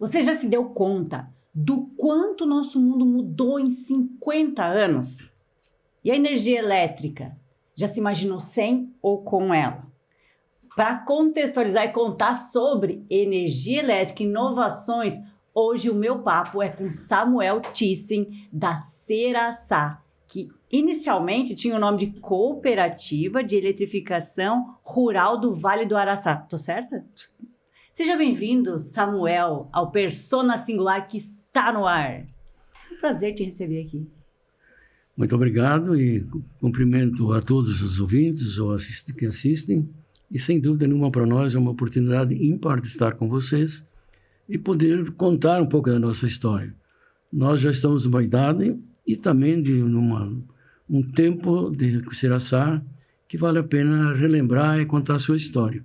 Você já se deu conta do quanto o nosso mundo mudou em 50 anos? E a energia elétrica? Já se imaginou sem ou com ela? Para contextualizar e contar sobre energia elétrica e inovações, hoje o meu papo é com Samuel Thyssen, da Ceraçá, que inicialmente tinha o nome de Cooperativa de Eletrificação Rural do Vale do Araçá. Tô certa? Seja bem-vindo, Samuel, ao Persona Singular que está no ar. É um prazer te receber aqui. Muito obrigado e cumprimento a todos os ouvintes ou que assistem. E sem dúvida nenhuma para nós é uma oportunidade ímpar de estar com vocês e poder contar um pouco da nossa história. Nós já estamos numa idade e também um tempo de Ceraçá que vale a pena relembrar e contar a sua história.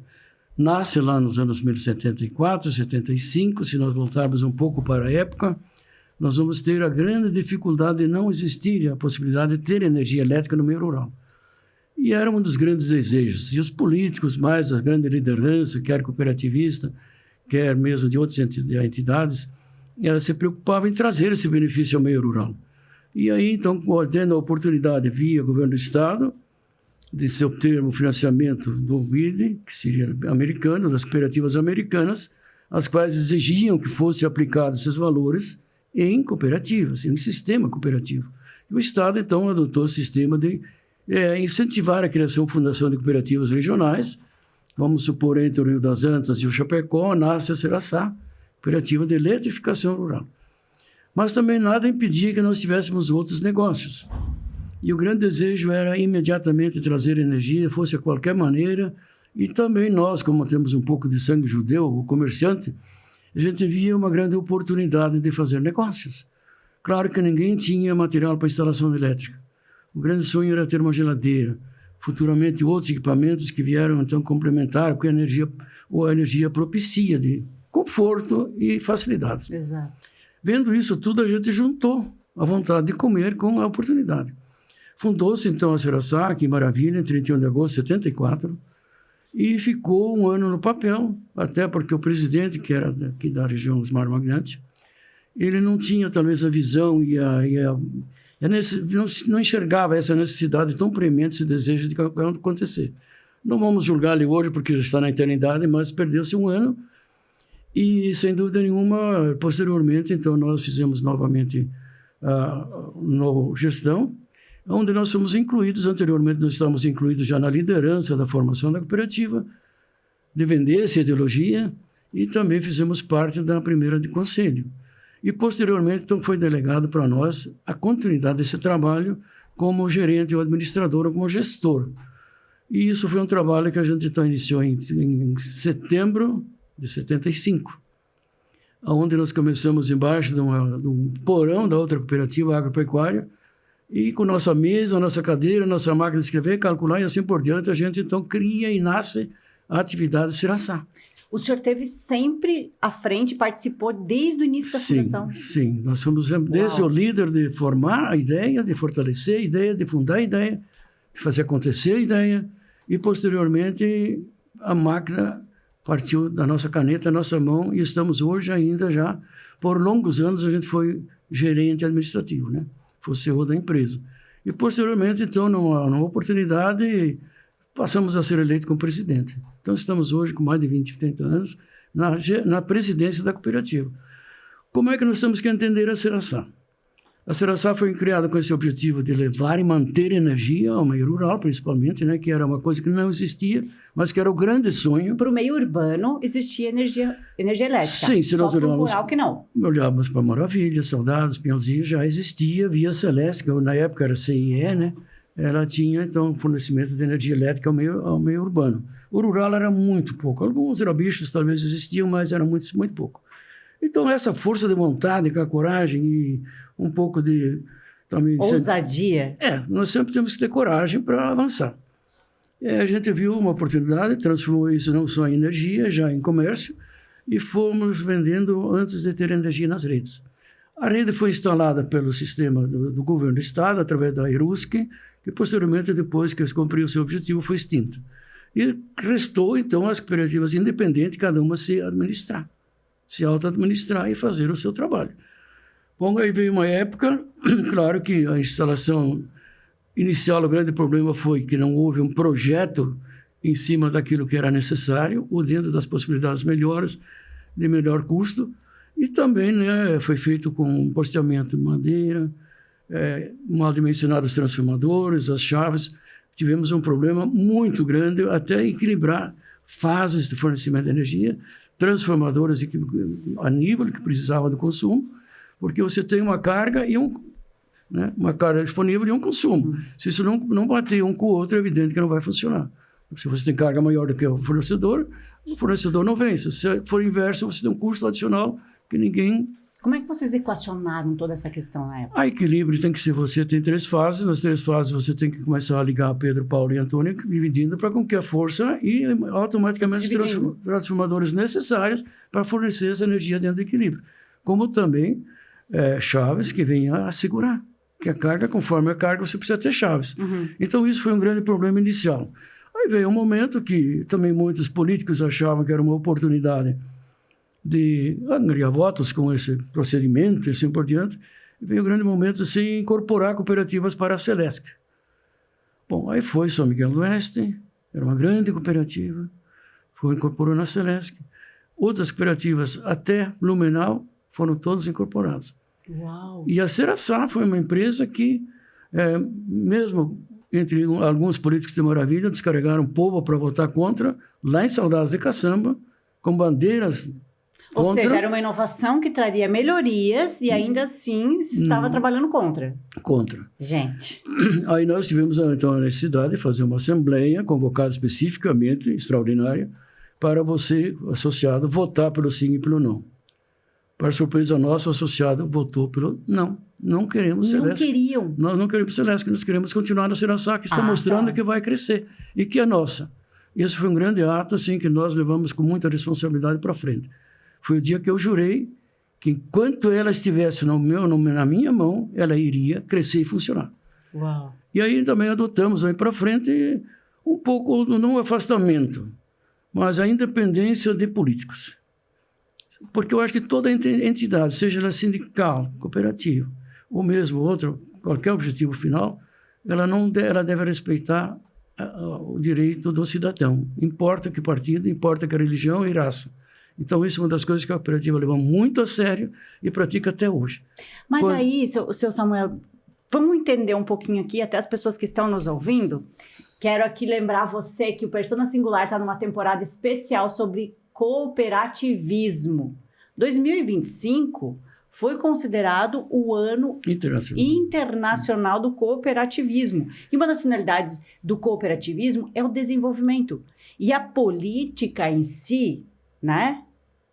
Nasce lá nos anos 1074, 75, se nós voltarmos um pouco para a época, nós vamos ter a grande dificuldade de não existir a possibilidade de ter energia elétrica no meio rural. E era um dos grandes desejos. E os políticos, mais a grande liderança, quer cooperativista, quer mesmo de outras entidades, ela se preocupava em trazer esse benefício ao meio rural. E aí, então, tendo a oportunidade via governo do Estado, de se obter o financiamento do BID, que seria americano, das cooperativas americanas, as quais exigiam que fossem aplicados esses valores em cooperativas, em sistema cooperativo. E o Estado, então, adotou o sistema de incentivar a criação e fundação de cooperativas regionais. Vamos supor, entre o Rio das Antas e o Chapecó, nasce a Ceraçá, cooperativa de eletrificação rural. Mas também nada impedia que nós tivéssemos outros negócios. E o grande desejo era imediatamente trazer energia, fosse a qualquer maneira. E também nós, como temos um pouco de sangue judeu, o comerciante, a gente via uma grande oportunidade de fazer negócios. Claro que ninguém tinha material para instalação elétrica. O grande sonho era ter uma geladeira. Futuramente, outros equipamentos que vieram, então, complementar o que a energia propicia de conforto e facilidades. Exato. Vendo isso tudo, a gente juntou a vontade de comer com a oportunidade. Fundou-se, então, a Ceraçá, aqui em Maravilha, em 31 de agosto de 74, e ficou um ano no papel, até porque o presidente, que era aqui da região dos Mar Magnante, ele não tinha, talvez, a visão não enxergava essa necessidade tão premente, esse desejo de acontecer. Não vamos julgar ele hoje, porque já está na eternidade, mas perdeu-se um ano, e, sem dúvida nenhuma, posteriormente, então, nós fizemos novamente a nova gestão, onde nós fomos incluídos, anteriormente nós estávamos incluídos já na liderança da formação da cooperativa, de vender essa ideologia, e também fizemos parte da primeira de conselho. E, posteriormente, então, foi delegado para nós a continuidade desse trabalho como gerente ou administrador ou como gestor. E isso foi um trabalho que a gente então iniciou em setembro de 75, onde nós começamos embaixo de um porão da outra cooperativa agropecuária, e com nossa mesa, nossa cadeira, nossa máquina de escrever, calcular e assim por diante, a gente então cria e nasce a atividade Ceraçá. O senhor esteve sempre à frente, participou desde o início da fundação? Sim, nós fomos desde o líder de formar a ideia, de fortalecer a ideia, de fundar a ideia, de fazer acontecer a ideia, e posteriormente a máquina partiu da nossa caneta, da nossa mão, e estamos hoje ainda já, por longos anos, a gente foi gerente administrativo, né? Foi o CEO da empresa. E, posteriormente, então, numa oportunidade, passamos a ser eleitos como presidente. Então, estamos hoje com mais de 20, 30 anos na presidência da cooperativa. Como é que nós temos que entender a Ceraçá? A Ceraçá foi criada com esse objetivo de levar e manter energia ao meio rural, principalmente, né, que era uma coisa que não existia, mas que era o grande sonho. Para o meio urbano existia energia elétrica. Sim, se nós olharmos, rural que não. Olhávamos para Maravilha, Saudades, Pinhalzinho, já existia via Celeste, que na época era CIE, né? Ela tinha, então, fornecimento de energia elétrica ao meio urbano. O rural era muito pouco. Alguns rabichos talvez existiam, mas era muito, muito pouco. Então, essa força de vontade, com a coragem e um pouco de... também ousadia. Nós sempre temos que ter coragem para avançar. A gente viu uma oportunidade, transformou isso não só em energia, já em comércio, e fomos vendendo antes de ter energia nas redes. A rede foi instalada pelo sistema do governo do Estado, através da ERUSC, que posteriormente, depois que cumpriu o seu objetivo, foi extinta. E restou, então, as cooperativas independentes, cada uma se administrar. se auto-administrar e fazer o seu trabalho. Bom, aí veio uma época, claro que a instalação inicial, o grande problema foi que não houve um projeto em cima daquilo que era necessário, ou dentro das possibilidades melhores, de melhor custo, e também, né, foi feito com um posteamento de madeira, mal dimensionados os transformadores, as chaves. Tivemos um problema muito grande até equilibrar fases de fornecimento de energia, transformadores a nível que precisava do consumo, porque você tem uma carga e uma carga disponível e um consumo. Se isso não bater um com o outro, é evidente que não vai funcionar. Se você tem carga maior do que o fornecedor não vence. Se for inverso, você tem um custo adicional que ninguém... Como é que vocês equacionaram toda essa questão na época? A equilíbrio tem que ser, você tem 3 fases, nas 3 fases você tem que começar a ligar Pedro, Paulo e Antônio, dividindo para com que a força e automaticamente os transformadores necessários para fornecer essa energia dentro do equilíbrio. Como também chaves que venham a segurar, que a carga, conforme a carga, você precisa ter chaves. Então isso foi um grande problema inicial. Aí veio um momento que também muitos políticos achavam que era uma oportunidade de angariar votos com esse procedimento e assim por diante, e veio o grande momento de se incorporar cooperativas para a Celesc. Bom, aí foi São Miguel do Oeste, era uma grande cooperativa, incorporou na Celesc. Outras cooperativas, até Blumenau, foram todas incorporadas. Uau. E a Ceraçá foi uma empresa que, mesmo entre alguns políticos de maravilha, descarregaram o povo para votar contra, lá em Saudades de Caçamba, com bandeiras... Ou seja, era uma inovação que traria melhorias e ainda assim estava trabalhando contra. Contra. Gente. Aí nós tivemos então a necessidade de fazer uma assembleia convocada especificamente, extraordinária, para você, associado, votar pelo sim e pelo não. Para surpresa nossa, o associado votou pelo não. Não queremos Celesc. Não queriam. Nós não queremos Celesc, nós queremos continuar na Ceraçá, que está mostrando que vai crescer e que é nossa. Esse foi um grande ato assim, que nós levamos com muita responsabilidade para frente. Foi o dia que eu jurei que enquanto ela estivesse na minha mão, ela iria crescer e funcionar. Uau. E aí também adotamos aí para frente um pouco, não o afastamento, mas a independência de políticos. Porque eu acho que toda entidade, seja ela sindical, cooperativa, ou mesmo outro, qualquer objetivo final, ela deve respeitar o direito do cidadão. Importa que partido, importa que religião e raça. Então, isso é uma das coisas que a cooperativa leva muito a sério e pratica até hoje. Mas aí, seu Samuel, vamos entender um pouquinho aqui, até as pessoas que estão nos ouvindo. Quero aqui lembrar você que o Persona Singular está numa temporada especial sobre cooperativismo. 2025 foi considerado o ano internacional do cooperativismo. E uma das finalidades do cooperativismo é o desenvolvimento. E a política em si, né?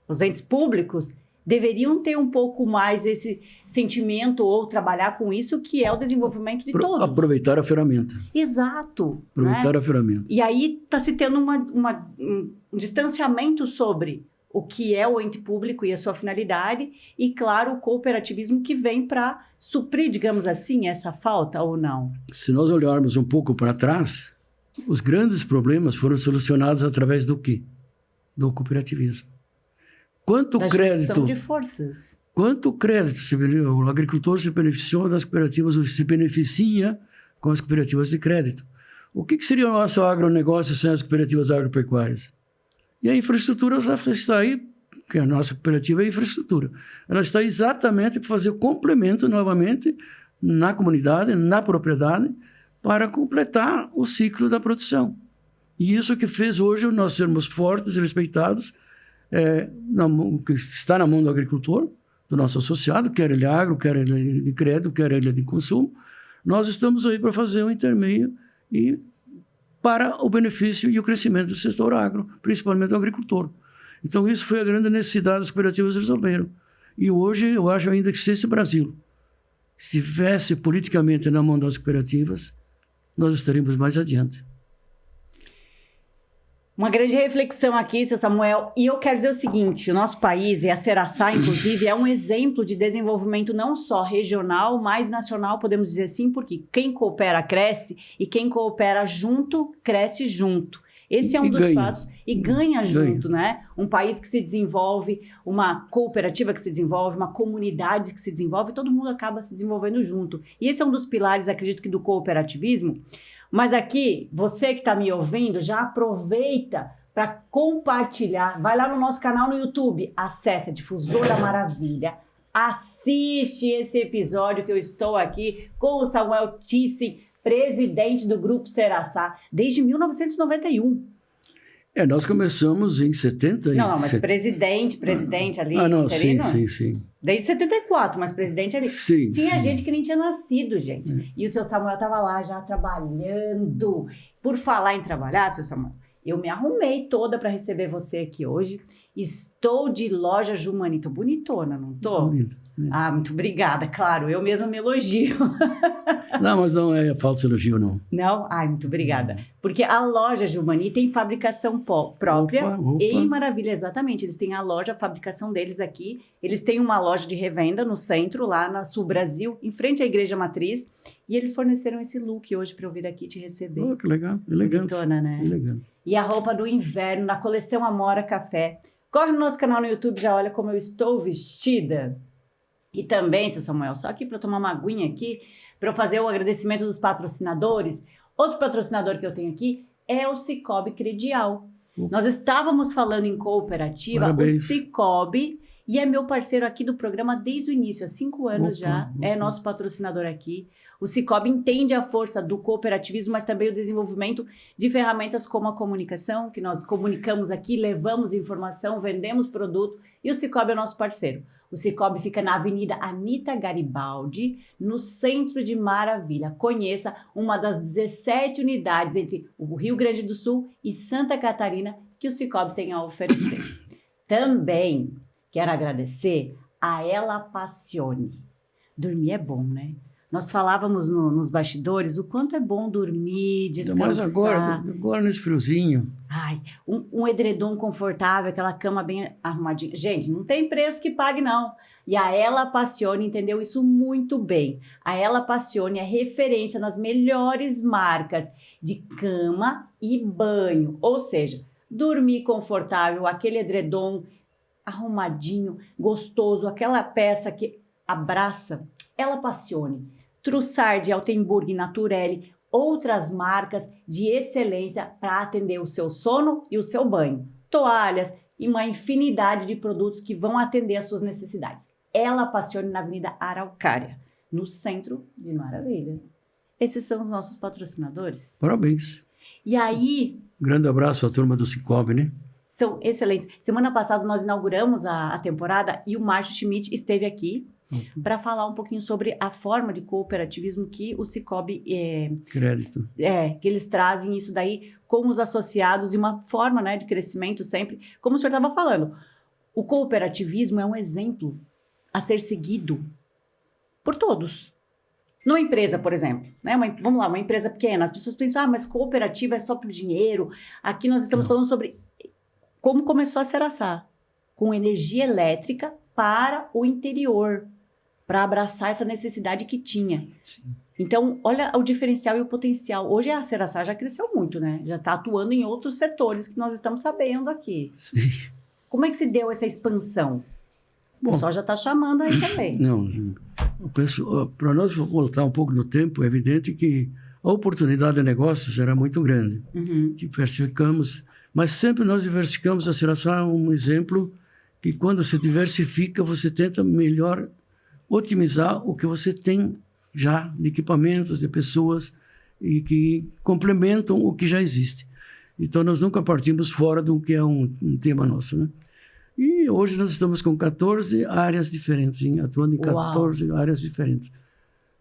Os entes públicos deveriam ter um pouco mais esse sentimento ou trabalhar com isso, que é o desenvolvimento de todos. Aproveitar a ferramenta. Exato. Aproveitar a ferramenta. E aí está se tendo um distanciamento sobre o que é o ente público e a sua finalidade e, claro, o cooperativismo que vem para suprir, digamos assim, essa falta ou não. Se nós olharmos um pouco para trás, os grandes problemas foram solucionados através do quê? Do cooperativismo. Quanto da crédito de forças. Quanto crédito o agricultor se beneficiou das cooperativas, ou se beneficia com as cooperativas de crédito? O que seria o nosso agronegócio sem as cooperativas agropecuárias? E a infraestrutura já está aí, que a nossa cooperativa é a infraestrutura. Ela está exatamente para fazer o complemento novamente na comunidade, na propriedade, para completar o ciclo da produção. E isso que fez hoje nós sermos fortes e respeitados, que está na mão do agricultor, do nosso associado, quer ele agro, quer ele de crédito, quer ele de consumo. Nós estamos aí para fazer um intermeio e para o benefício e o crescimento do setor agro, principalmente do agricultor. Então, isso foi a grande necessidade das cooperativas resolveram. E hoje, eu acho ainda que se esse Brasil estivesse politicamente na mão das cooperativas, nós estaríamos mais adiante. Uma grande reflexão aqui, seu Samuel. E eu quero dizer o seguinte, o nosso país, e a Ceraçá, inclusive, é um exemplo de desenvolvimento não só regional, mas nacional, podemos dizer assim, porque quem coopera, cresce, e quem coopera junto, cresce junto. Esse é um E dos ganha. fatos. E ganha junto, né? Um país que se desenvolve, uma cooperativa que se desenvolve, uma comunidade que se desenvolve, todo mundo acaba se desenvolvendo junto. E esse é um dos pilares, acredito que, do cooperativismo. Mas aqui, você que está me ouvindo, já aproveita para compartilhar. Vai lá no nosso canal no YouTube, acesse a Difusora Maravilha. Assiste esse episódio que eu estou aqui com o Samuel Thyssen, presidente do Grupo Seraçá, desde 1991. Nós começamos em 70. Não, mas presidente ali, não, interino? sim. Desde 74, mas presidente ali. Sim, Tinha sim. gente que nem tinha nascido, gente. E o seu Samuel estava lá já trabalhando. Por falar em trabalhar, seu Samuel, eu me arrumei toda para receber você aqui hoje. Estou de loja Jumani. Tô bonitona, não tô? Bonito. Ah, muito obrigada. Claro, eu mesma me elogio. Não, mas não é falso elogio, não. Não? Ai, muito obrigada. Porque a loja Jumani tem fabricação própria Opa. em Maravilha, exatamente. Eles têm a loja, a fabricação deles aqui. Eles têm uma loja de revenda no centro, lá na Sul Brasil, em frente à Igreja Matriz. E eles forneceram esse look hoje para eu vir aqui te receber. Que legal, elegante. Bonitona, né? Elegante. E a roupa do inverno, na coleção Amora Café. Corre no nosso canal no YouTube, já olha como eu estou vestida. E também, seu Samuel, só aqui para tomar uma aguinha aqui, para eu fazer o agradecimento dos patrocinadores. Outro patrocinador que eu tenho aqui é o Cicobi Credial. Nós estávamos falando em cooperativa, Parabéns. o Cicobi, e é meu parceiro aqui do programa desde o início, há 5 anos já, é nosso patrocinador aqui. O Cicobi entende a força do cooperativismo, mas também o desenvolvimento de ferramentas como a comunicação, que nós comunicamos aqui, levamos informação, vendemos produto, e o Cicobi é nosso parceiro. O Cicobi fica na Avenida Anita Garibaldi, no centro de Maravilha. Conheça uma das 17 unidades entre o Rio Grande do Sul e Santa Catarina que o Cicobi tem a oferecer. Também quero agradecer a Ela Passione. Dormir é bom, né? Nós falávamos nos bastidores o quanto é bom dormir, descansar. Mas agora nesse friozinho. Ai, um edredom confortável, aquela cama bem arrumadinha. Gente, não tem preço que pague, não. E a Ela Passione entendeu isso muito bem. A Ela Passione é referência nas melhores marcas de cama e banho. Ou seja, dormir confortável, aquele edredom arrumadinho, gostoso, aquela peça que abraça. Ela Passione. Trussardi, Altenburg, Naturelli, outras marcas de excelência para atender o seu sono e o seu banho. Toalhas e uma infinidade de produtos que vão atender às suas necessidades. Ela Passione na Avenida Araucária, no centro de Maravilha. Esses são os nossos patrocinadores. Parabéns. E aí... Grande abraço à turma do Cicobi, né? São excelentes. Semana passada nós inauguramos a temporada e o Márcio Schmidt esteve aqui para falar um pouquinho sobre a forma de cooperativismo que o Cicobi Crédito. Que eles trazem isso daí com os associados e uma forma, né, de crescimento sempre. Como o senhor estava falando, o cooperativismo é um exemplo a ser seguido por todos. Numa empresa, por exemplo, né? Vamos lá, uma empresa pequena, as pessoas pensam, mas cooperativa é só por dinheiro. Aqui nós estamos falando sobre como começou a Seraçá, com energia elétrica para o interior, para abraçar essa necessidade que tinha. Sim. Então, olha o diferencial e o potencial. Hoje a Seraçá já cresceu muito, né? Já está atuando em outros setores que nós estamos sabendo aqui. Sim. Como é que se deu essa expansão? Bom, o pessoal já está chamando aí também. Não, para nós voltar um pouco no tempo, é evidente que a oportunidade de negócios era muito grande. Diversificamos, mas sempre nós diversificamos. A Seraçá é um exemplo que quando você diversifica, você tenta melhor otimizar o que você tem já de equipamentos, de pessoas e que complementam o que já existe. Então, nós nunca partimos fora do que é um tema nosso, né? E hoje nós estamos com 14 áreas diferentes, atuando em 14 áreas diferentes.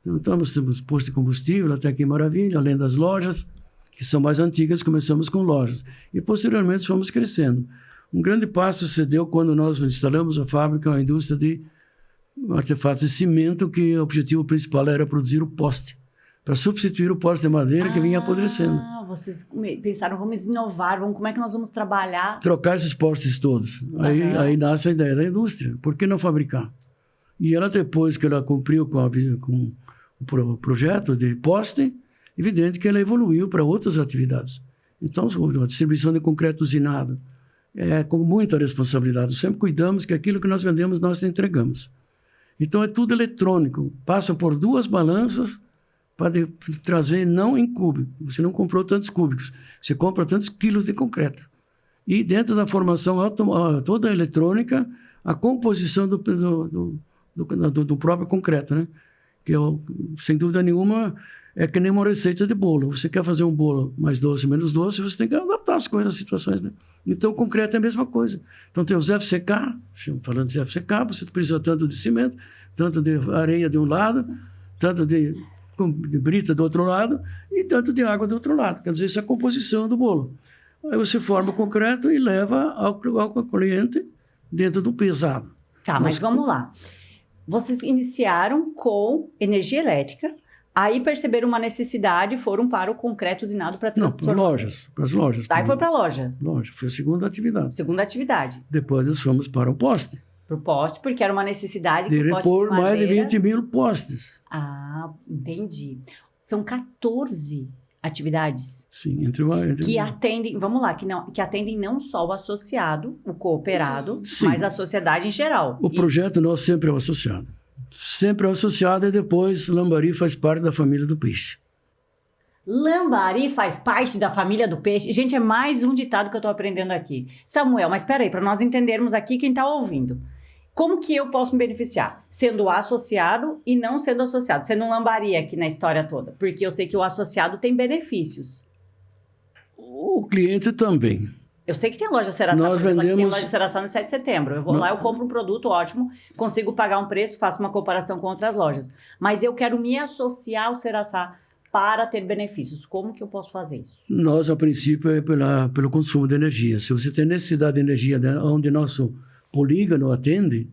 Então, nós temos posto de combustível até aqui em Maravilha, além das lojas, que são mais antigas, começamos com lojas. E, posteriormente, fomos crescendo. Um grande passo se deu quando nós instalamos a fábrica, a indústria de artefatos de cimento, que o objetivo principal era produzir o poste, para substituir o poste de madeira que vinha apodrecendo. Vocês pensaram, vamos inovar, como é que nós vamos trabalhar? Trocar esses postes todos. Aí nasce a ideia da indústria. Por que não fabricar? E ela, depois que ela cumpriu com o projeto de poste, evidente que ela evoluiu para outras atividades. Então, a distribuição de concreto usinado é com muita responsabilidade. Sempre cuidamos que aquilo que nós vendemos, nós entregamos. Então, é tudo eletrônico. Passa por 2 balanças para trazer não em cúbico. Você não comprou tantos cúbicos. Você compra tantos quilos de concreto. E dentro da formação toda a eletrônica, a composição do próprio concreto, né? Que, sem dúvida nenhuma, é que nem uma receita de bolo. Você quer fazer um bolo mais doce, menos doce, você tem que adaptar as coisas, as situações, né? Então, o concreto é a mesma coisa. Então, tem os FCK, falando de FCK, você precisa tanto de cimento, tanto de areia de um lado, tanto de brita do outro lado e tanto de água do outro lado. Quer dizer, isso é a composição do bolo. Aí você forma o concreto e leva ao cliente dentro do pesado. Tá, mas vamos lá. Vocês iniciaram com energia elétrica, aí perceberam uma necessidade e foram para o concreto usinado para transformar. Não, para as lojas. Daí foi para a loja. Loja, foi a segunda atividade. Segunda atividade. Depois nós fomos para o poste. Para o poste, porque era uma necessidade de repor mais de 20 mil postes. Ah, entendi. São 14 atividades. Sim, que atendem, vamos lá, que atendem não só o associado, o cooperado, sim, mas a sociedade em geral. O projeto nosso sempre é o associado. Sempre é o associado e depois Lambari faz parte da família do peixe. Lambari faz parte da família do peixe. Gente, é mais um ditado que eu estou aprendendo aqui. Samuel, mas espera aí, para nós entendermos aqui quem está ouvindo. Como que eu posso me beneficiar? Sendo associado e não sendo associado. Sendo um lambari aqui na história toda. Porque eu sei que o associado tem benefícios. O cliente também. Eu sei que tem loja Seraçá. Nós vendemos... Aqui tem loja Seraçá no 7 de setembro. Eu vou lá, eu compro um produto ótimo, consigo pagar um preço, faço uma comparação com outras lojas. Mas eu quero me associar ao Seraçá para ter benefícios. Como que eu posso fazer isso? Nós, a princípio, é pelo consumo de energia. Se você tem necessidade de energia onde nosso polígono atende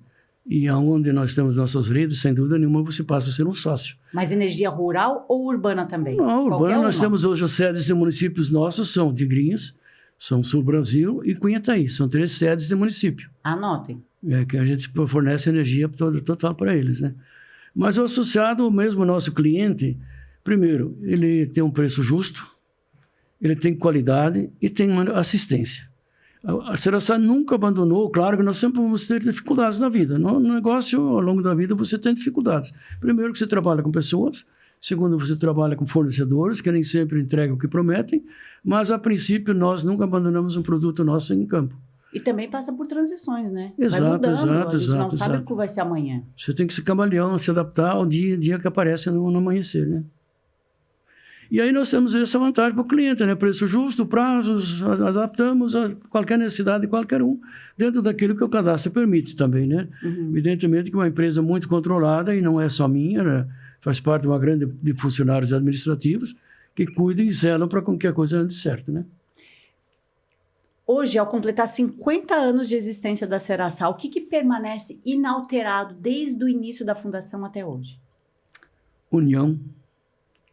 e aonde nós temos nossas redes, sem dúvida nenhuma, você passa a ser um sócio. Mas energia rural ou urbana também? Não, urbana nós temos hoje as sedes de municípios nossos, são Tigrinhos, São Sul Brasil e Cunhataí. São 3 sedes de município. Anotem. Que a gente fornece energia total para eles, né? Mas o associado, o mesmo nosso cliente, primeiro, ele tem um preço justo, ele tem qualidade e tem assistência. A Seraçá nunca abandonou, claro que nós sempre vamos ter dificuldades na vida. No negócio, ao longo da vida, você tem dificuldades. Primeiro que você trabalha com pessoas, segundo você trabalha com fornecedores, que nem sempre entregam o que prometem, mas a princípio nós nunca abandonamos um produto nosso em campo. E também passa por transições, né? Exato, vai mudando, exato, a gente não exato, sabe exato. o que vai ser amanhã. Você tem que ser camaleão, se adaptar ao dia que aparece no amanhecer, né? E aí nós temos essa vantagem para o cliente, né? Preço justo, prazos, adaptamos a qualquer necessidade de qualquer um, dentro daquilo que o cadastro permite também, né? Uhum. Evidentemente que uma empresa muito controlada, e não é só minha, né? Faz parte de uma grande de funcionários administrativos que cuidam e zelam para que a coisa ande certo, né? Hoje, ao completar 50 anos de existência da Seraçá, o que permanece inalterado desde o início da fundação até hoje? União,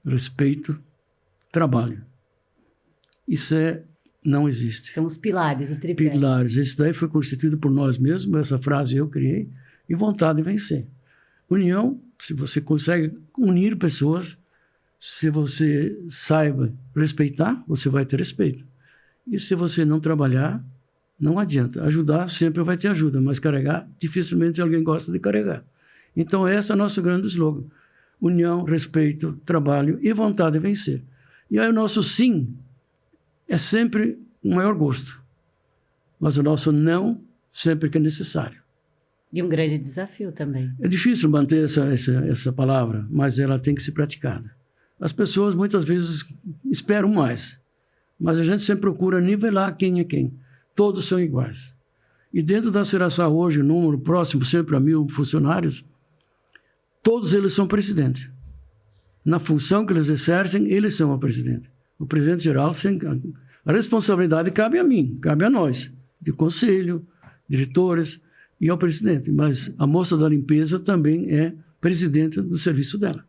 respeito, trabalho. Isso não existe. São os pilares, o tripé. Pilares. Esse daí foi constituído por nós mesmos, essa frase eu criei, e vontade de vencer. União, se você consegue unir pessoas, se você saiba respeitar, você vai ter respeito. E se você não trabalhar, não adianta. Ajudar sempre vai ter ajuda, mas carregar, dificilmente alguém gosta de carregar. Então, esse é o nosso grande slogan. União, respeito, trabalho e vontade de vencer. E aí o nosso sim é sempre o maior gosto. Mas o nosso não sempre que é necessário. E um grande desafio também. É difícil manter essa palavra, mas ela tem que ser praticada. As pessoas muitas vezes esperam mais. Mas a gente sempre procura nivelar quem é quem. Todos são iguais. E dentro da Seraçá hoje, o número próximo sempre a 1.000 funcionários, todos eles são presidente. Na função que eles exercem, eles são o presidente. O presidente geral, a responsabilidade cabe a mim, cabe a nós, de conselho, diretores e ao presidente. Mas a moça da limpeza também é presidente do serviço dela.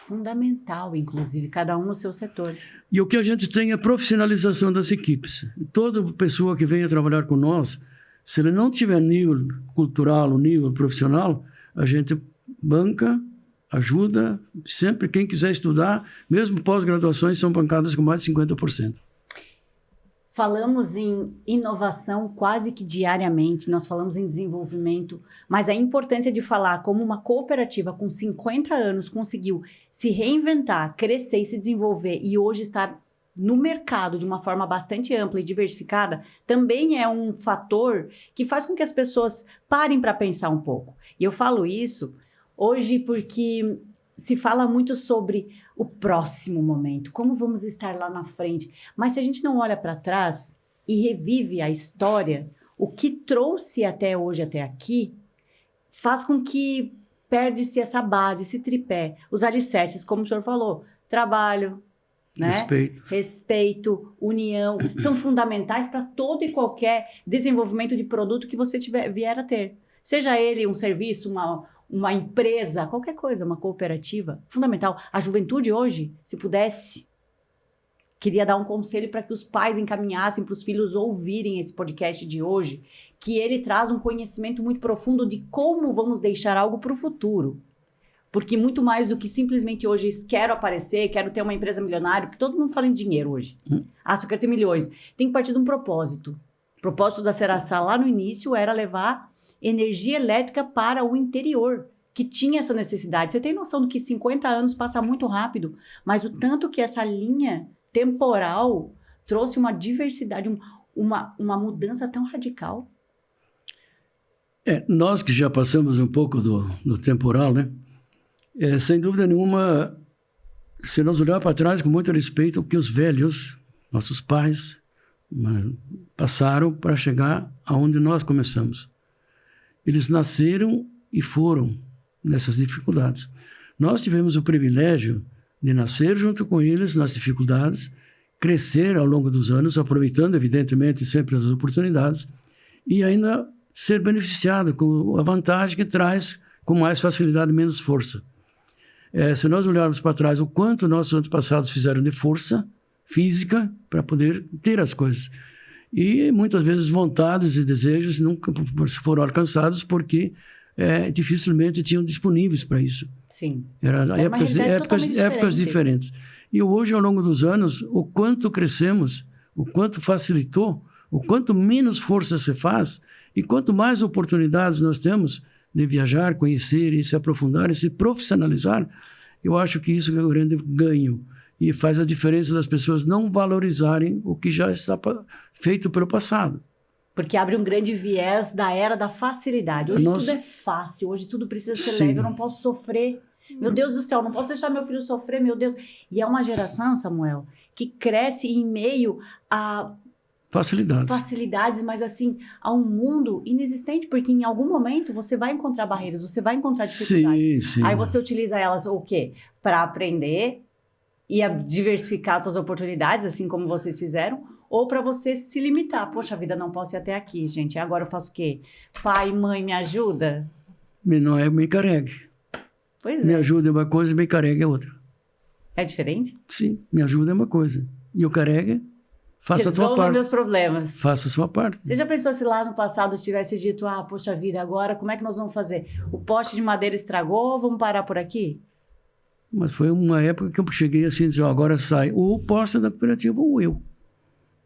Fundamental, inclusive, cada um no seu setor. E o que a gente tem é a profissionalização das equipes. Toda pessoa que venha trabalhar com nós, se ele não tiver nível cultural, nível profissional, a gente banca, ajuda, sempre quem quiser estudar, mesmo pós-graduações são bancadas com mais de 50%. falamos em inovação quase que diariamente, nós falamos em desenvolvimento, mas a importância de falar como uma cooperativa com 50 anos conseguiu se reinventar, crescer e se desenvolver e hoje estar no mercado de uma forma bastante ampla e diversificada, também é um fator que faz com que as pessoas parem para pensar um pouco. E eu falo isso hoje porque se fala muito sobre o próximo momento, como vamos estar lá na frente. Mas se a gente não olha para trás e revive a história, o que trouxe até hoje, até aqui, faz com que perde-se essa base, esse tripé, os alicerces, como o senhor falou, trabalho, né? Respeito, união, são fundamentais para todo e qualquer desenvolvimento de produto que você vier a ter. Seja ele um serviço, uma empresa, qualquer coisa, uma cooperativa, fundamental. A juventude hoje, se pudesse, queria dar um conselho para que os pais encaminhassem para os filhos ouvirem esse podcast de hoje, que ele traz um conhecimento muito profundo de como vamos deixar algo para o futuro. Porque muito mais do que simplesmente hoje quero aparecer, quero ter uma empresa milionária, porque todo mundo fala em dinheiro hoje. Só quero ter milhões. Tem que partir de um propósito. O propósito da Seraçá lá no início era levar energia elétrica para o interior, que tinha essa necessidade. Você tem noção do que 50 anos passa muito rápido, mas o tanto que essa linha temporal trouxe uma diversidade, uma mudança tão radical. Nós que já passamos um pouco do temporal, né? Sem dúvida nenhuma, se nós olharmos para trás com muito respeito, o que os velhos, nossos pais, passaram para chegar aonde nós começamos. Eles nasceram e foram nessas dificuldades. Nós tivemos o privilégio de nascer junto com eles nas dificuldades, crescer ao longo dos anos, aproveitando, evidentemente, sempre as oportunidades, e ainda ser beneficiado com a vantagem que traz com mais facilidade e menos força. Se nós olharmos para trás o quanto nossos antepassados fizeram de força física para poder ter as coisas. E muitas vezes vontades e desejos nunca foram alcançados porque dificilmente tinham disponíveis para isso. Sim. Eram épocas diferentes. E hoje, ao longo dos anos, o quanto crescemos, o quanto facilitou, o quanto menos força se faz e quanto mais oportunidades nós temos de viajar, conhecer e se aprofundar e se profissionalizar, eu acho que isso é um grande ganho e faz a diferença das pessoas não valorizarem o que já está feito pelo passado. Porque abre um grande viés da era da facilidade. Hoje tudo é fácil, hoje tudo precisa ser leve, eu não posso sofrer. Meu Deus do céu, não posso deixar meu filho sofrer, meu Deus. E é uma geração, Samuel, que cresce em meio a facilidades, mas assim, a um mundo inexistente, porque em algum momento você vai encontrar barreiras, você vai encontrar dificuldades. Sim. Aí você utiliza elas o quê? Para aprender e a diversificar suas oportunidades, assim como vocês fizeram, ou para você se limitar. Poxa vida, não posso ir até aqui, gente. Agora eu faço o quê? Pai, mãe, me ajuda? Não é me carregue. Pois é. Me ajuda é uma coisa, me carregue é outra. É diferente? Sim, me ajuda é uma coisa. E o carregue, faça a tua parte. Meus problemas. Faça a sua parte. Você já pensou se lá no passado tivesse dito, poxa vida, agora como é que nós vamos fazer? O poste de madeira estragou, vamos parar por aqui? Mas foi uma época que eu cheguei assim, disse, agora sai ou o poste da cooperativa ou eu.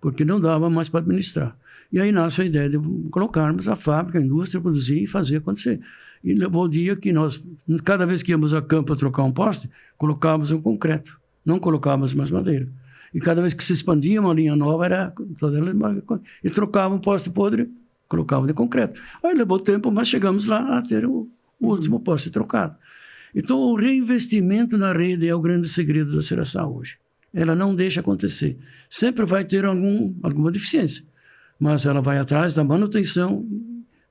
Porque não dava mais para administrar. E aí nasce a ideia de colocarmos a fábrica, a indústria, produzir e fazer acontecer. E levou o dia que nós, cada vez que íamos a campo trocar um poste, colocávamos um concreto, não colocávamos mais madeira. E cada vez que se expandia uma linha nova, e trocava um poste podre, colocava de concreto. Aí levou tempo, mas chegamos lá a ter o último poste trocado. Então, o reinvestimento na rede é o grande segredo da Seraçá hoje. Ela não deixa acontecer. Sempre vai ter alguma deficiência, mas ela vai atrás da manutenção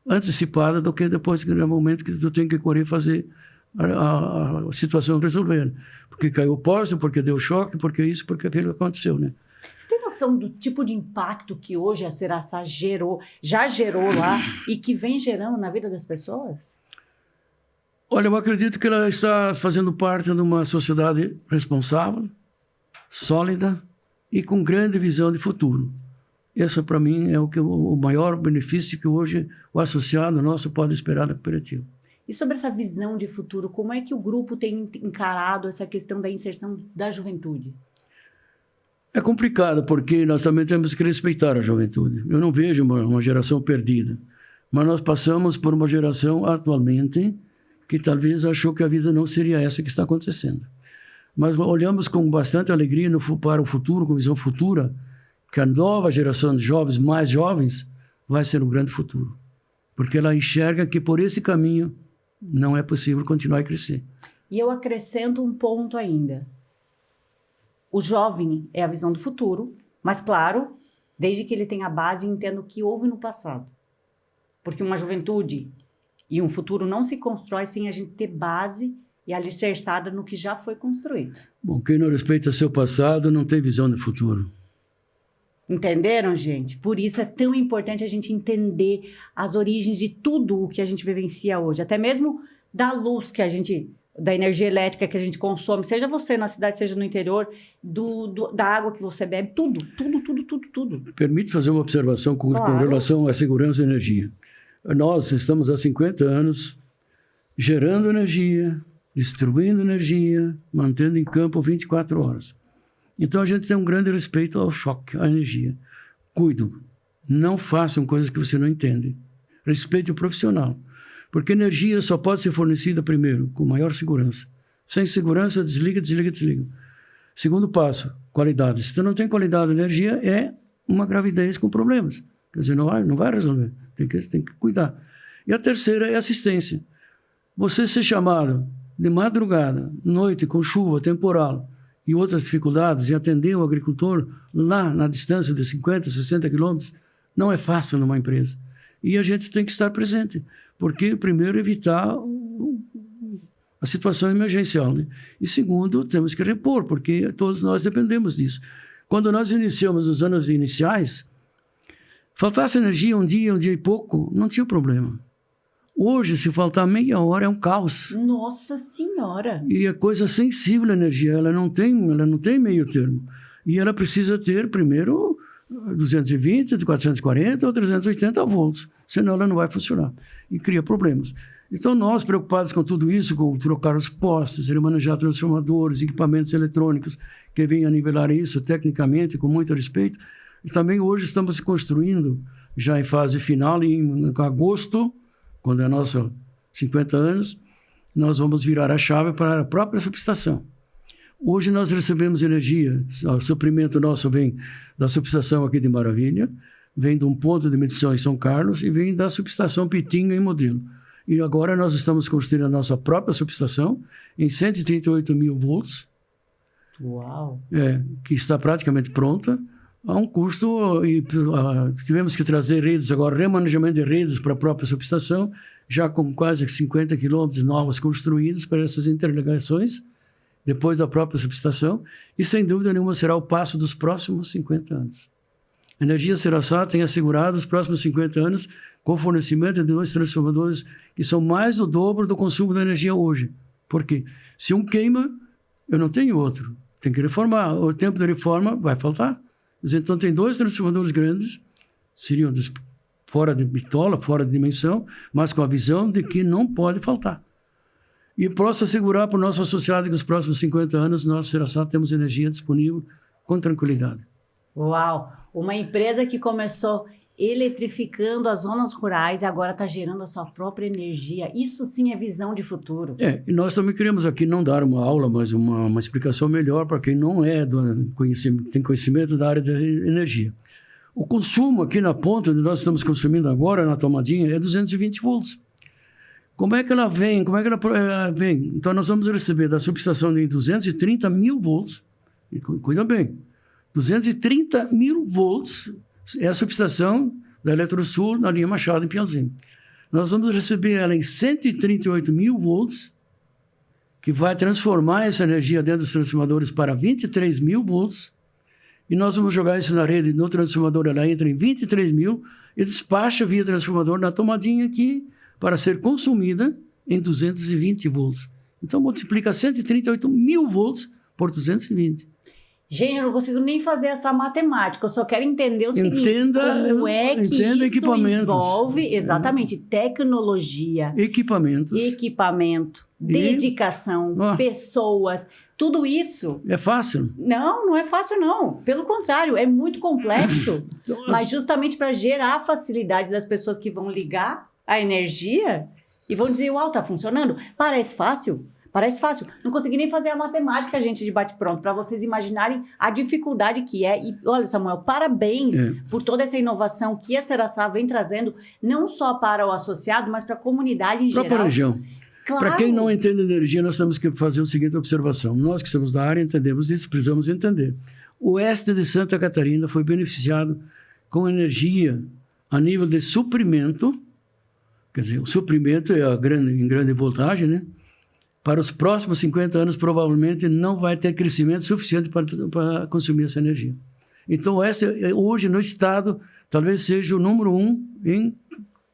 antecipada do que depois, no momento que tu tem que correr fazer a situação resolver. Porque caiu o poste, porque deu choque, porque isso, porque aquilo aconteceu, né? Você tem noção do tipo de impacto que hoje a Seraçá já gerou lá e que vem gerando na vida das pessoas? Olha, eu acredito que ela está fazendo parte de uma sociedade responsável, sólida e com grande visão de futuro. Esse, para mim, é o maior benefício que hoje o associado nosso pode esperar da cooperativa. E sobre essa visão de futuro, como é que o grupo tem encarado essa questão da inserção da juventude? É complicado, porque nós também temos que respeitar a juventude. Eu não vejo uma geração perdida, mas nós passamos por uma geração atualmente que talvez achou que a vida não seria essa que está acontecendo. Mas olhamos com bastante alegria para o futuro, com visão futura, que a nova geração de jovens, mais jovens, vai ser um grande futuro. Porque ela enxerga que por esse caminho não é possível continuar a crescer. E eu acrescento um ponto ainda. O jovem é a visão do futuro, mas claro, desde que ele tenha a base e entenda o que houve no passado. Porque uma juventude e um futuro não se constrói sem a gente ter base e alicerçada no que já foi construído. Bom, quem não respeita seu passado não tem visão de futuro. Entenderam, gente? Por isso é tão importante a gente entender as origens de tudo o que a gente vivencia hoje. Até mesmo da luz que a gente... da energia elétrica que a gente consome, seja você na cidade, seja no interior, da água que você bebe, tudo. Permite fazer uma observação com relação à segurança e energia. Nós estamos há 50 anos gerando energia, distribuindo energia, mantendo em campo 24 horas. Então a gente tem um grande respeito ao choque, à energia. Cuidado, não façam coisas que você não entende. Respeite o profissional. Porque energia só pode ser fornecida, primeiro, com maior segurança. Sem segurança, desliga. Segundo passo, qualidade. Se você não tem qualidade de energia, é uma gravidez com problemas. Quer dizer, não vai resolver. Tem que cuidar. E a terceira é assistência. Você ser chamado de madrugada, noite, com chuva, temporal e outras dificuldades, e atender o agricultor lá na distância de 50, 60 quilômetros, não é fácil numa empresa. E a gente tem que estar presente. Porque, primeiro, evitar a situação emergencial, né? E, segundo, temos que repor, porque todos nós dependemos disso. Quando nós iniciamos os anos iniciais, faltasse energia um dia e pouco, não tinha problema. Hoje, se faltar meia hora, é um caos. Nossa Senhora! E é coisa sensível a energia, ela não tem meio termo. E ela precisa ter, primeiro, 220, 440 ou 380 volts, senão ela não vai funcionar e cria problemas. Então nós, preocupados com tudo isso, com trocar os postes, remanejar transformadores, equipamentos eletrônicos que venham a nivelar isso tecnicamente, com muito respeito, e também hoje estamos construindo, já em fase final, em agosto, quando é nosso 50 anos, nós vamos virar a chave para a própria subestação. Hoje nós recebemos energia, o suprimento nosso vem da subestação aqui de Maravilha, vem de um ponto de medição em São Carlos e vem da subestação Pitinga em Modelo. E agora nós estamos construindo a nossa própria subestação em 138 mil volts. Uau! Que está praticamente pronta, a um custo, e tivemos que trazer redes agora, remanejamento de redes para a própria subestação, já com quase 50 quilômetros novos construídos para essas interligações, depois da própria subestação, e sem dúvida nenhuma será o passo dos próximos 50 anos. A Energia Seraçá tem assegurado os próximos 50 anos com fornecimento de 2 transformadores que são mais do dobro do consumo da energia hoje. Por quê? Se um queima, eu não tenho outro. Tem que reformar. O tempo de reforma vai faltar. Então tem 2 transformadores grandes, seriam fora de bitola, fora de dimensão, mas com a visão de que não pode faltar. E posso assegurar para o nosso associado que nos próximos 50 anos, nós, Seraçá, temos energia disponível com tranquilidade. Uau! Uma empresa que começou eletrificando as zonas rurais e agora está gerando a sua própria energia. Isso sim é visão de futuro. E nós também queremos aqui não dar uma aula, mas uma explicação melhor para quem não tem conhecimento da área da energia. O consumo aqui na ponta, onde nós estamos consumindo agora, na tomadinha, é 220 volts. Como é que ela vem? Vem? Então, nós vamos receber da subestação de 230 mil volts. E cuida bem. 230 mil volts é a subestação da Eletrosul na linha Machado, em Piauzinho. Nós vamos receber ela em 138 mil volts, que vai transformar essa energia dentro dos transformadores para 23 mil volts, e nós vamos jogar isso na rede, no transformador, ela entra em 23 mil e despacha via transformador na tomadinha aqui, para ser consumida em 220 volts. Então, multiplica 138 mil volts por 220. Gente, eu não consigo nem fazer essa matemática, eu só quero entender o seguinte, como é que isso envolve, exatamente, tecnologia, equipamento, dedicação, pessoas, Tudo isso... É fácil? Não é fácil, não. Pelo contrário, é muito complexo. Então, Mas justamente para gerar a facilidade das pessoas que vão ligar a energia e vão dizer, uau, tá funcionando. Parece fácil? Parece fácil. Não consegui nem fazer a matemática, gente, de bate-pronto, para vocês imaginarem a dificuldade que é. E olha, Samuel, parabéns por toda essa inovação que a Seraçá vem trazendo, não só para o associado, mas para a comunidade em geral. Própria região. Claro. Para quem não entende energia, nós temos que fazer a seguinte observação. Nós que somos da área entendemos isso, precisamos entender. O oeste de Santa Catarina foi beneficiado com energia a nível de suprimento, quer dizer, o suprimento é em grande voltagem, né? Para os próximos 50 anos, provavelmente, não vai ter crescimento suficiente para consumir essa energia. Então, o oeste, hoje, no estado, talvez seja o número 1 em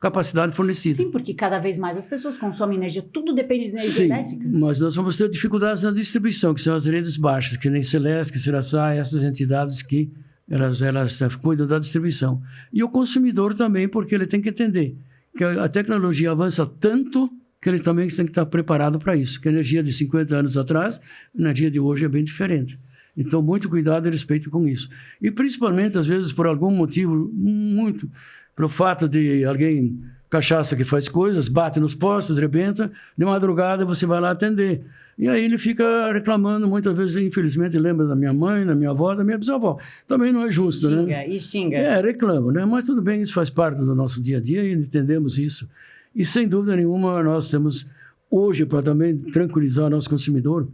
capacidade fornecida. Sim, porque cada vez mais as pessoas consomem energia, tudo depende de energia elétrica. Mas nós vamos ter dificuldades na distribuição, que são as redes baixas, que nem Celesc, Seraçá, essas entidades que elas cuidam da distribuição. E o consumidor também, porque ele tem que entender que a tecnologia avança tanto que ele também tem que estar preparado para isso, que a energia de 50 anos atrás, a energia de hoje é bem diferente. Então, muito cuidado e respeito com isso. E, principalmente, às vezes, por algum motivo, muito... Pelo fato de alguém, cachaça que faz coisas, bate nos postes, rebenta, de madrugada você vai lá atender. E aí ele fica reclamando, muitas vezes, infelizmente, lembra da minha mãe, da minha avó, da minha bisavó. Também não é justo, né? Xinga. Reclama, né? Mas tudo bem, isso faz parte do nosso dia a dia e entendemos isso. E, sem dúvida nenhuma, nós temos, hoje, para também tranquilizar o nosso consumidor,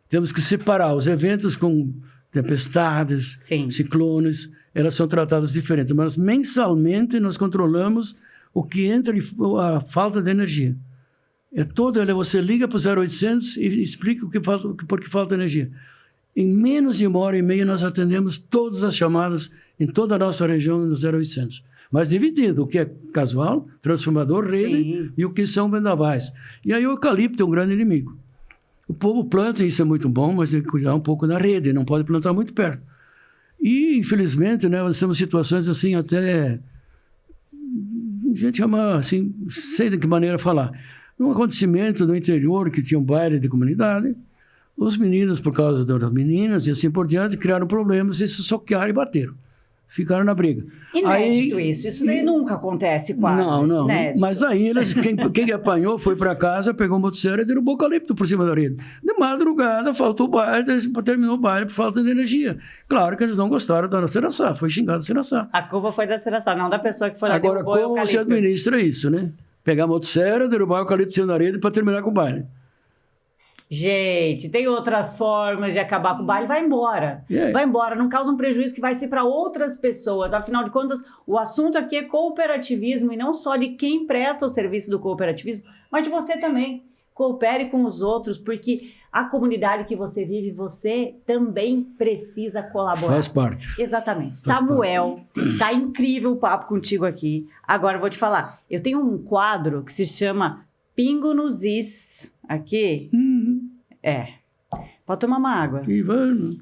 temos que separar os eventos com tempestades, ciclones, elas são tratadas diferentes, mas mensalmente nós controlamos o que entra e a falta de energia. Você liga para o 0800 e explica por que falta energia. Em menos de 1h30 nós atendemos todas as chamadas em toda a nossa região no 0800. Mas dividido, o que é casual, transformador, rede e o que são vendavais. E aí o eucalipto é um grande inimigo. O povo planta, isso é muito bom, mas tem que cuidar um pouco da rede, não pode plantar muito perto. E, infelizmente, né, nós temos situações assim até... A gente chama, assim, sei de que maneira falar. Num acontecimento no interior que tinha um baile de comunidade, os meninos, por causa das meninas e assim por diante, criaram problemas e se soquearam e bateram. Ficaram na briga. Inédito isso daí nunca acontece quase. Não. Inédito. Mas aí quem apanhou foi para casa, pegou um motosserra e derrubou o eucalipto por cima da rede. De madrugada, faltou o baile, terminou o baile por falta de energia. Claro que eles não gostaram da Seraçá, foi xingado a Seraçá. A culpa foi da Seraçá, não da pessoa que foi lá agora, derrubou o eucalipto. Agora, como você administra isso, né? Pegar a motosserra, derrubar o eucalipto por cima da rede para terminar com o baile. Gente, tem outras formas de acabar com o baile, vai embora. Vai embora, não causa um prejuízo que vai ser para outras pessoas. Afinal de contas, o assunto aqui é cooperativismo e não só de quem presta o serviço do cooperativismo, mas de você também. Coopere com os outros, porque a comunidade que você vive, você também precisa colaborar. Faz parte. Exatamente. Samuel, tá incrível o papo contigo aqui. Agora eu vou te falar, eu tenho um quadro que se chama Pingo nos Is. Aqui? Pode tomar uma água. Ivano.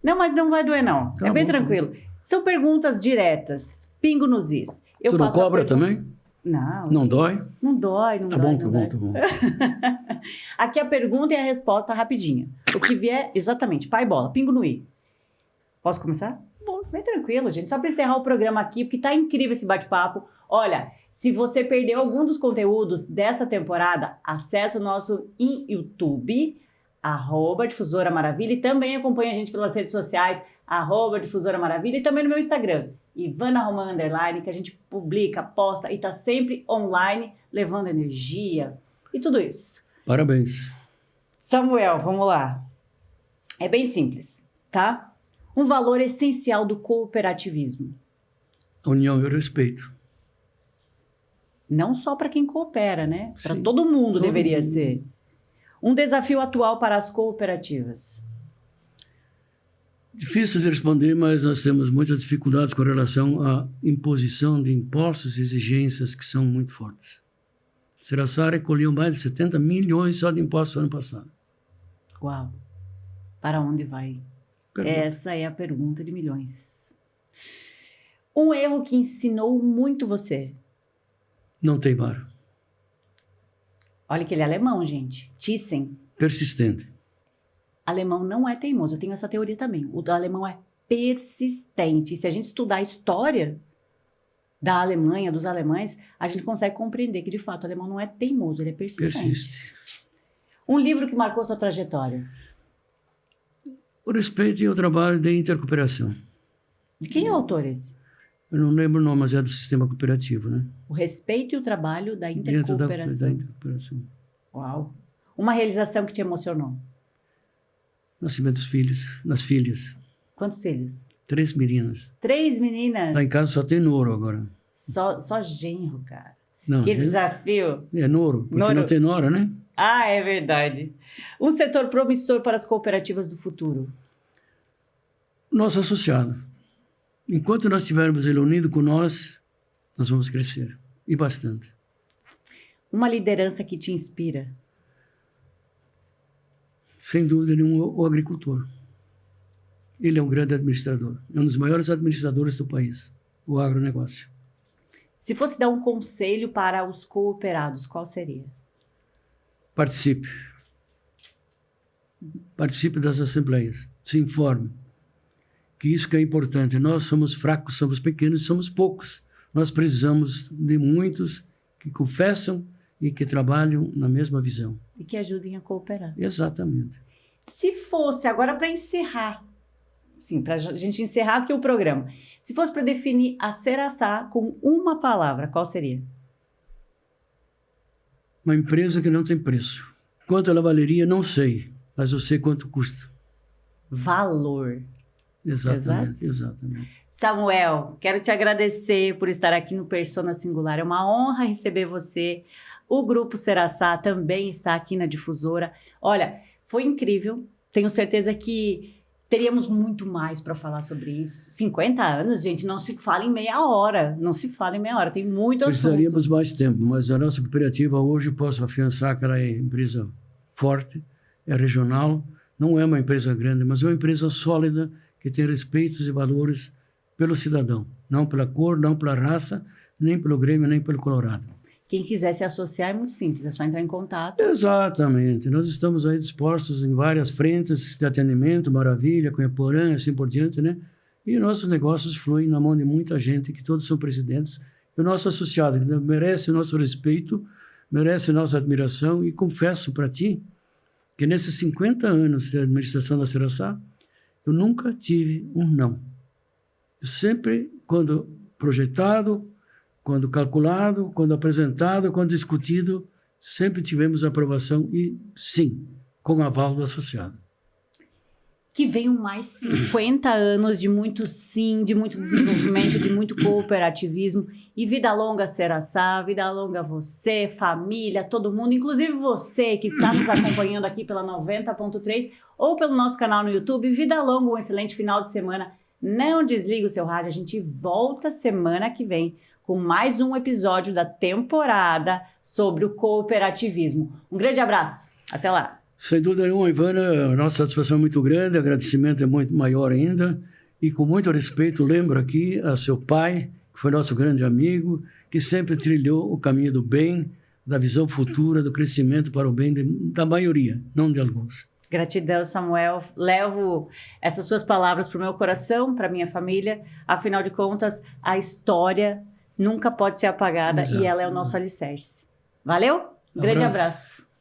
Não, mas não vai doer, não. Tá bem bom. tranquilo. São perguntas diretas. Pingo nos is. Tu não cobra também? Não. Não dói? Não dói. Tá bom. Aqui a pergunta e a resposta rapidinha. O que vier, exatamente. Pai bola, pingo no i. Posso começar? Bom, bem tranquilo, gente. Só para encerrar o programa aqui, porque tá incrível esse bate-papo. Olha, se você perdeu algum dos conteúdos dessa temporada, acesse o nosso YouTube, @Difusora Maravilha, e também acompanhe a gente pelas redes sociais, @Difusora Maravilha, e também no meu Instagram, Ivana Romana _, que a gente publica, posta e tá sempre online, levando energia e tudo isso. Parabéns. Samuel, vamos lá. É bem simples, tá? Um valor essencial do cooperativismo. União e o respeito. Não só para quem coopera, né? Para Sim, todo mundo todo deveria mundo. ser. Um desafio atual para as cooperativas. Difícil de responder, mas nós temos muitas dificuldades com relação à imposição de impostos e exigências que são muito fortes. Seraçá recolheu mais de 70 milhões só de impostos no ano passado. Uau! Para onde vai? Pergunta. Essa é a pergunta de milhões. Um erro que ensinou muito você. Não teimar. Olha que ele é alemão, gente. Thyssen. Persistente. Alemão não é teimoso, eu tenho essa teoria também. O alemão é persistente. E se a gente estudar a história da Alemanha, dos alemães, a gente consegue compreender que, de fato, o alemão não é teimoso, ele é persistente. Persiste. Um livro que marcou sua trajetória? O respeito e o trabalho de intercooperação. De quem é o autor esse? Eu não lembro o nome, mas é do sistema cooperativo, né? O respeito e o trabalho da Dentro intercooperação. da intercooperação. Uau! Uma realização que te emocionou? Nascimento dos filhos, das filhas. Quantos filhos? 3 meninas. 3 meninas? Lá em casa só tem Noro agora. Só genro, cara. Não, Que desafio. É Noro, porque Noro. não tem Nora, né? Ah, é verdade. Um setor promissor para as cooperativas do futuro? Nosso associado. Enquanto nós estivermos ele unido com nós vamos crescer. E bastante. Uma liderança que te inspira? Sem dúvida nenhuma, o agricultor. Ele é um grande administrador. É um dos maiores administradores do país. O agronegócio. Se fosse dar um conselho para os cooperados, qual seria? Participe. Participe das assembleias. Se informe. Que isso que é importante. Nós somos fracos, somos pequenos, somos poucos. Nós precisamos de muitos que confessam e que trabalham na mesma visão. E que ajudem a cooperar. Exatamente. Se fosse, agora para encerrar, sim, para a gente encerrar aqui o programa, se fosse para definir a Seraçá com uma palavra, qual seria? Uma empresa que não tem preço. Quanto ela valeria, não sei, mas eu sei quanto custa. Valor. Exatamente, exatamente. Samuel, quero te agradecer por estar aqui no Persona Singular. É uma honra receber você. O Grupo Seraçá também está aqui na Difusora. Olha, foi incrível. Tenho certeza que teríamos muito mais para falar sobre isso. 50 anos, gente, não se fala em meia hora. Não se fala em meia hora, tem muito assunto. Precisaríamos mais tempo, mas a nossa cooperativa hoje posso afiançar que ela é empresa forte, é regional, não é uma empresa grande, mas é uma empresa sólida que tem respeitos e valores pelo cidadão. Não pela cor, não pela raça, nem pelo Grêmio, nem pelo Colorado. Quem quiser se associar é muito simples, é só entrar em contato. Exatamente. Nós estamos aí dispostos em várias frentes de atendimento, Maravilha, Cunhaporã, assim por diante, né? E nossos negócios fluem na mão de muita gente, que todos são presidentes. E o nosso associado que merece o nosso respeito, merece nossa admiração. E confesso para ti que nesses 50 anos de administração da Seraçá, eu nunca tive um não. Eu sempre, quando projetado, quando calculado, quando apresentado, quando discutido, sempre tivemos aprovação e, sim, com aval do associado. Que venham mais 50 anos de muito sim, de muito desenvolvimento, de muito cooperativismo. E vida longa, Seraçá, vida longa você, família, todo mundo, inclusive você que está nos acompanhando aqui pela 90.3 ou pelo nosso canal no YouTube. Vida longa, um excelente final de semana. Não desliga o seu rádio, a gente volta semana que vem com mais um episódio da temporada sobre o cooperativismo. Um grande abraço, até lá. Sem dúvida nenhuma, Ivana, a nossa satisfação é muito grande, o agradecimento é muito maior ainda, e com muito respeito lembro aqui a seu pai, que foi nosso grande amigo, que sempre trilhou o caminho do bem, da visão futura, do crescimento para o bem da maioria, não de alguns. Gratidão, Samuel. Levo essas suas palavras para o meu coração, para a minha família. Afinal de contas, a história nunca pode ser apagada. Exato, e ela é o nosso alicerce. Valeu? Um grande abraço.